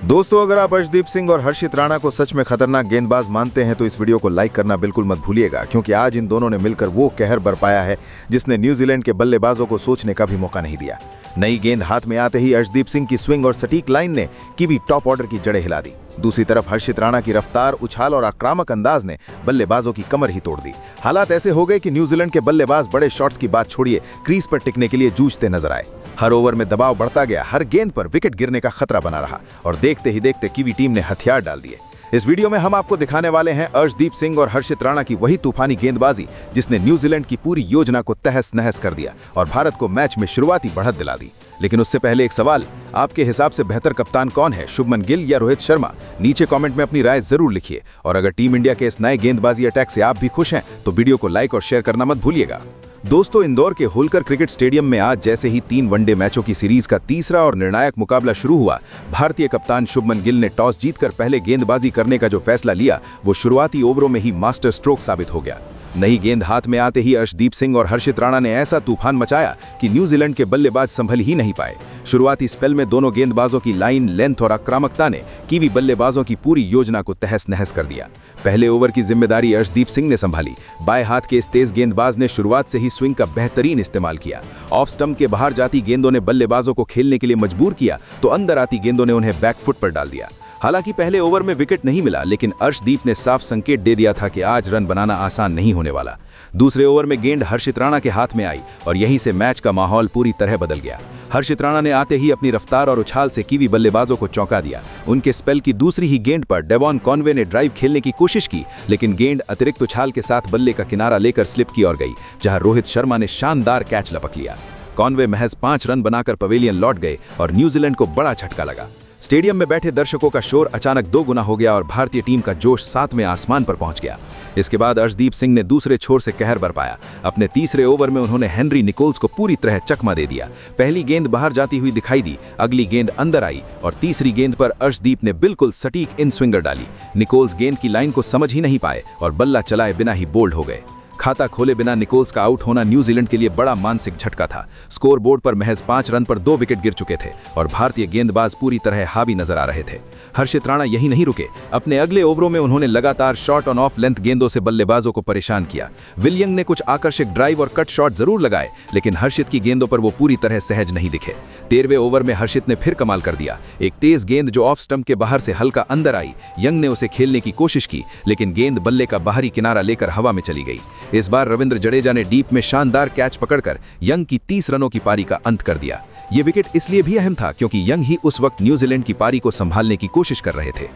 दोस्तों, अगर आप अर्शदीप सिंह और हर्षित राणा को सच में खतरनाक गेंदबाज मानते हैं तो इस वीडियो को लाइक करना बिल्कुल मत भूलिएगा, क्योंकि आज इन दोनों ने मिलकर वो कहर बरपाया है जिसने न्यूजीलैंड के बल्लेबाजों को सोचने का भी मौका नहीं दिया। नई गेंद हाथ में आते ही अर्शदीप सिंह की स्विंग और सटीक लाइन ने कीवी टॉप ऑर्डर की जड़ें हिला दी। दूसरी तरफ हर्षित राणा की रफ्तार, उछाल और आक्रामक अंदाज ने बल्लेबाजों की कमर ही तोड़ दी। हालात ऐसे हो गए कि न्यूजीलैंड के बल्लेबाज बड़े शॉट्स की बात छोड़िए, क्रीज पर टिकने के लिए जूझते नजर आए। हर ओवर में दबाव बढ़ता गया, हर गेंद पर विकेट गिरने का खतरा बना रहा और देखते ही देखते कीवी टीम ने हथियार डाल दिए। इस वीडियो में हम आपको दिखाने वाले हैं अर्शदीप सिंह और हर्षित राणा की वही तूफानी गेंदबाजी जिसने न्यूजीलैंड की पूरी योजना को तहस नहस कर दिया और भारत को मैच में शुरुआती बढ़त दिला दी। लेकिन उससे पहले एक सवाल, आपके हिसाब से बेहतर कप्तान कौन है, शुभमन गिल या रोहित शर्मा? नीचे कमेंट में अपनी राय जरूर लिखिए। और अगर टीम इंडिया के इस नए गेंदबाजी अटैक से आप भी खुश हैं तो वीडियो को लाइक और शेयर करना मत भूलिएगा। दोस्तों, इंदौर के होलकर क्रिकेट स्टेडियम में आज जैसे ही 3 वनडे मैचों की सीरीज का तीसरा और निर्णायक मुकाबला शुरू हुआ, भारतीय कप्तान शुभमन गिल ने टॉस जीतकर पहले गेंदबाजी करने का जो फैसला लिया वो शुरुआती ओवरों में ही मास्टर स्ट्रोक साबित हो गया। नई गेंद हाथ में आते ही अर्शदीप सिंह और हर्षित राणा ने ऐसा तूफान मचाया कि न्यूजीलैंड के बल्लेबाज संभल ही नहीं पाए। शुरुआती स्पेल में दोनों गेंदबाजों की लाइन, लेंथ और आक्रामकता ने कीवी बल्लेबाजों की पूरी योजना को तहस नहस कर दिया। पहले ओवर की जिम्मेदारी अर्शदीप सिंह ने संभाली। बाएं हाथ के इस तेज गेंदबाज ने शुरुआत से ही स्विंग का बेहतरीन इस्तेमाल किया। ऑफ स्टंप के बाहर जाती गेंदों ने बल्लेबाजों को खेलने के लिए मजबूर किया तो अंदर आती गेंदों ने उन्हें बैकफुट पर डाल दिया। हालांकि पहले ओवर में विकेट नहीं मिला, लेकिन अर्शदीप ने साफ संकेत दे दिया था कि आज रन बनाना आसान नहीं होने वाला। दूसरे ओवर में गेंद हर्षित राणा के हाथ में आई और यहीं से मैच का माहौल पूरी तरह बदल गया। हर्षित राणा ने आते ही अपनी रफ्तार और उछाल से कीवी बल्लेबाजों को चौंका दिया। उनके स्पेल की दूसरी ही गेंद पर डेवॉन कॉनवे ने ड्राइव खेलने की कोशिश की, लेकिन गेंद अतिरिक्त उछाल के साथ बल्ले का किनारा लेकर स्लिप की ओर गई, जहां रोहित शर्मा ने शानदार कैच लपक लिया। कॉनवे महज 5 रन बनाकर पवेलियन लौट गए और न्यूजीलैंड को बड़ा झटका लगा। स्टेडियम में बैठे दर्शकों का शोर अचानक 2 गुना हो गया और भारतीय टीम का जोश 7वें आसमान पर पहुंच गया। इसके बाद अर्शदीप सिंह ने दूसरे छोर से कहर बरपाया। अपने तीसरे ओवर में उन्होंने हेनरी निकोल्स को पूरी तरह चकमा दे दिया। पहली गेंद बाहर जाती हुई दिखाई दी, अगली गेंद अंदर आई और तीसरी गेंद पर अर्शदीप ने बिल्कुल सटीक इन स्विंगर डाली। निकोल्स गेंद की लाइन को समझ ही नहीं पाए और बल्ला चलाए बिना ही बोल्ड हो गए। खाता खोले बिना निकोल्स का आउट होना न्यूजीलैंड के लिए बड़ा मानसिक झटका था। स्कोर बोर्ड पर महज 5 रन पर 2 विकेट गिर चुके थे और भारतीय गेंदबाज पूरी तरह हावी नजर आ रहे थे। हर्षित राणा यही नहीं रुके, अपने अगले ओवरों में उन्होंने लगातार शॉर्ट ऑन ऑफ लेंथ गेंदों से बल्लेबाजों को परेशान किया। विलियंग ने कुछ आकर्षक ड्राइव और कट शॉट जरूर लगाए, लेकिन हर्षित की गेंदों पर वो पूरी तरह सहज नहीं दिखे। 13वें ओवर में हर्षित ने फिर कमाल कर दिया। एक तेज गेंद जो ऑफ स्टंप के बाहर से हल्का अंदर आई, यंग ने उसे खेलने की कोशिश की, लेकिन गेंद बल्ले का बाहरी किनारा लेकर हवा में चली गई। इस बार रविंद्र जडेजा ने डीप में शानदार कैच पकड़कर यंग की 30 रनों की पारी का अंत कर दिया। ये विकेट इसलिए भी अहम था क्योंकि यंग ही उस वक्त न्यूजीलैंड की पारी को संभालने की कोशिश कर रहे थे।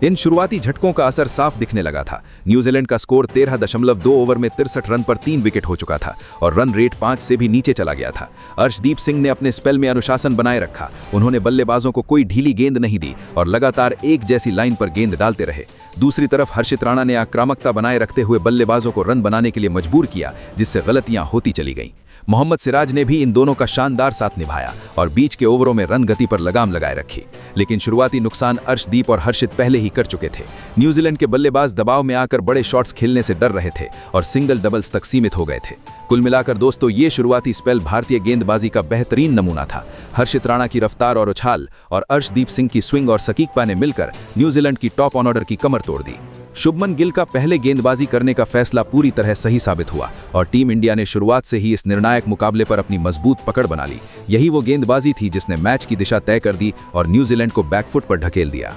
इन शुरुआती झटकों का असर साफ दिखने लगा था। न्यूजीलैंड का स्कोर 13.2 ओवर में 63 रन पर 3 विकेट हो चुका था और रन रेट 5 से भी नीचे चला गया था। अर्शदीप सिंह ने अपने स्पेल में अनुशासन बनाए रखा। उन्होंने बल्लेबाजों को कोई ढीली गेंद नहीं दी और लगातार एक जैसी लाइन पर गेंद डालते रहे। दूसरी तरफ हर्षित राणा ने आक्रामकता बनाए रखते हुए बल्लेबाजों को रन बनाने के लिए मजबूर किया, जिससे गलतियां होती चली गईं। मोहम्मद सिराज ने भी इन दोनों का शानदार साथ निभाया और बीच के ओवरों में रन गति पर लगाम लगाए रखी, लेकिन शुरुआती नुकसान अर्शदीप और हर्षित पहले ही कर चुके थे। न्यूजीलैंड के बल्लेबाज दबाव में आकर बड़े शॉट्स खेलने से डर रहे थे और सिंगल डबल्स तक सीमित हो गए थे। कुल मिलाकर दोस्तों, ये शुरुआती स्पेल भारतीय गेंदबाजी का बेहतरीन नमूना था। हर्षित राणा की रफ्तार और उछाल और अर्शदीप सिंह की स्विंग और सटीकता ने मिलकर न्यूजीलैंड की टॉप ऑर्डर की कमर तोड़ दी। शुभमन गिल का पहले गेंदबाजी करने का फैसला पूरी तरह सही साबित हुआ और टीम इंडिया ने शुरुआत से ही इस निर्णायक मुकाबले पर अपनी मजबूत पकड़ बना ली। यही वो गेंदबाजी थी जिसने मैच की दिशा तय कर दी और न्यूजीलैंड को बैकफुट पर ढकेल दिया।